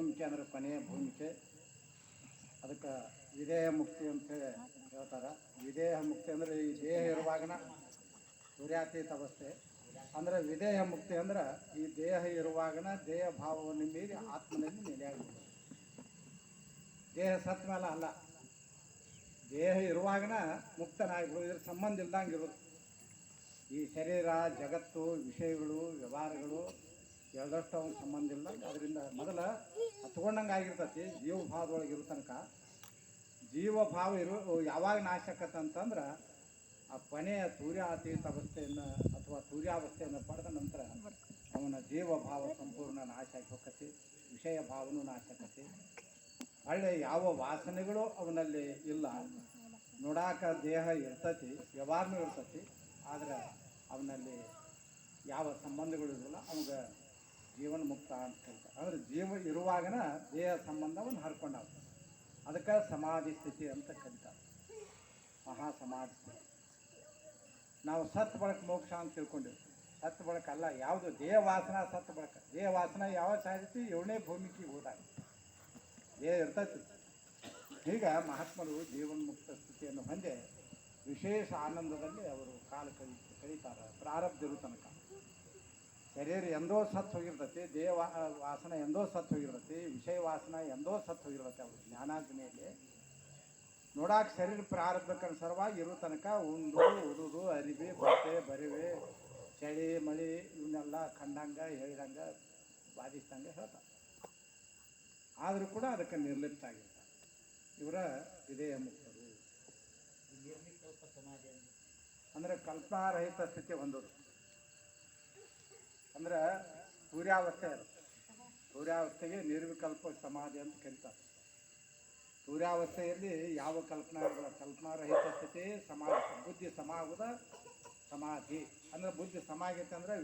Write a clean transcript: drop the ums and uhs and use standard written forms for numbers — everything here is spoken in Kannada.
ಭೂಮಿಕೆ ಅಂದರೆ ಕೊನೆಯ ಭೂಮಿಕೆ. ಅದಕ್ಕೆ ವಿದೇಹ ಮುಕ್ತಿ ಅಂತ ಹೇಳ್ತಾರೆ. ವಿದೇಹ ಮುಕ್ತಿ ಅಂದರೆ ಈ ದೇಹ ಇರುವಾಗನ ತುರ್ಯಾತೀತ ಅವಸ್ಥೆ. ಅಂದರೆ ವಿದೇಹ ಮುಕ್ತಿ ಅಂದ್ರೆ ಈ ದೇಹ ಇರುವಾಗನ ದೇಹ ಭಾವವನ್ನು ಮೀರಿ ಆತ್ಮನಲ್ಲಿ ನೆಲೆಯಾಗ್ಬಿಡೋದು. ದೇಹ ಸತ್ ಮೇಲೆ ಅಲ್ಲ, ದೇಹ ಇರುವಾಗನ ಮುಕ್ತನಾಗ್ಬಿಡೋದು. ಇದ್ರ ಸಂಬಂಧ ಇಲ್ದಂಗೆ ಇರೋದು. ಈ ಶರೀರ, ಜಗತ್ತು, ವಿಷಯಗಳು, ವ್ಯವಹಾರಗಳು ಎರಡಷ್ಟು ಅವನ ಸಂಬಂಧ ಇಲ್ಲ. ಅದರಿಂದ ಮೊದಲ ಹತ್ಕೊಂಡಂಗೆ ಆಗಿರ್ತತಿ. ಜೀವ ಭಾವದೊಳಗೆ ಇರೋ ತನಕ ಜೀವ ಭಾವ ಯಾವಾಗ ನಾಶಕತ್ತಂತಂದ್ರೆ ಆ ಕೊನೆಯ ತೂರ್ಯಾತೀತ ಅವಸ್ಥೆಯನ್ನು ಅಥವಾ ತೂರ್ಯಾವಸ್ಥೆಯನ್ನು ಪಡೆದ ನಂತರ ಅವನ ಜೀವ ಭಾವ ಸಂಪೂರ್ಣ ನಾಶ ಆಗಿ ಹೋಗತಿ. ವಿಷಯ ಭಾವನೂ ನಾಶ ಆಕತಿ. ಒಳ್ಳೆ ಯಾವ ವಾಸನೆಗಳು ಅವನಲ್ಲಿ ಇಲ್ಲ. ನೋಡಾಕ ದೇಹ ಇರ್ತತಿ, ವ್ಯವಹಾರನೂ ಇರ್ತತಿ, ಆದರೆ ಅವನಲ್ಲಿ ಯಾವ ಸಂಬಂಧಗಳು ಇರೋಲ್ಲ. ಅವಾಗ ಜೀವನ ಮುಕ್ತ ಅಂತ ಹೇಳ್ತಾರೆ. ಅಂದರೆ ಜೀವ ಇರುವಾಗನ ದೇಹ ಸಂಬಂಧವನ್ನು ಹರ್ಕೊಂಡಾಗ ಅದಕ್ಕೆ ಸಮಾಧಿ ಸ್ಥಿತಿ ಅಂತ ಕರೀತಾರೆ. ಮಹಾ ಸಮಾಧಿ ಸ್ಥಿತಿ. ನಾವು ಸತ್ ಬಳಕ ಮೋಕ್ಷ ಅಂತ ತಿಳ್ಕೊಂಡಿರ್ತೀವಿ. ಸತ್ ಬಳಕ ಅಲ್ಲ, ಯಾವುದು ದೇಹ ವಾಸನ ಸತ್ ಬಳಕ. ದೇಹ ವಾಸನ ಯಾವಾಗ ಸಾಧ್ಯತೆ 7ನೇ ಭೂಮಿಕೆ ಹೋದಾಗ ದೇಹ ಇರ್ತೈತಿ. ಈಗ ಮಹಾತ್ಮರು ಜೀವನ್ಮುಕ್ತ ಸ್ಥಿತಿಯನ್ನು ಹೊಂದಿ ವಿಶೇಷ ಆನಂದದಲ್ಲಿ ಅವರು ಕಾಲ ಕಳೀತಾರೆ. ಪ್ರಾರಬ್ಧ ಇರೋ ತನಕ ಶರೀರ ಎಂದೋ ಸತ್ತು ಹೋಗಿರ್ತೈತಿ, ದೇಹ ವಾಸನ ಎಂದೋ ಸತ್ತು ಹೋಗಿರ್ತೈತಿ, ವಿಷಯ ವಾಸನ ಎಂದೋ ಸತ್ತು ಹೋಗಿರ್ತೈತಿ. ಅವರು ಜ್ಞಾನಾಗ್ನಿಯಲ್ಲಿ ನೋಡಾಕ ಶರೀರ ಪ್ರಾರಬ್ಧಕ್ಕನುಸಾರವಾಗಿ ಇರೋ ತನಕ ಉಂಡು ಉಡುದು ಅರಿವಿ ಬಟ್ಟೆ ಬರಿವೆ ಚಳಿ ಮಳಿ ಇವನ್ನೆಲ್ಲ ಕಂಡಂಗೆ ಹೇಳಿದಂಗೆ ಬಾಧಿಸ್ದಂಗೆ ಹೇಳ್ತಾರೆ. ಆದರೂ ಕೂಡ ಅದಕ್ಕೆ ನಿರ್ಲಿಪ್ತ ಆಗಿರ್ತಾರೆ. ಇವರ ವಿಧೇಯ ಮುಕ್ತರು. ಅಂದರೆ ಕಲ್ಪನಾರಹಿತ ಸ್ಥಿತಿ ಹೊಂದೋದು. ಅಂದ್ರೆ ಸೂರ್ಯಾವಸ್ಥೆ ಅದು. ಸೂರ್ಯಾವಸ್ಥೆಗೆ ನಿರ್ವಿಕಲ್ಪ ಸಮಾಧಿ ಅಂತ ಕರೀತಾರೆ. ಸೂರ್ಯಾವಸ್ಥೆಯಲ್ಲಿ ಯಾವ ಕಲ್ಪನಾ ಇರಲ್ಲ. ಕಲ್ಪನಾರಹಿತ ಸ್ಥಿತಿ ಸಮಾಧಿ. ಬುದ್ಧಿ ಸಮಾಗುದ ಸಮಾಧಿ. ಅಂದರೆ ಬುದ್ಧಿ ಸಮಾಗೈತೆ ಅಂದರೆ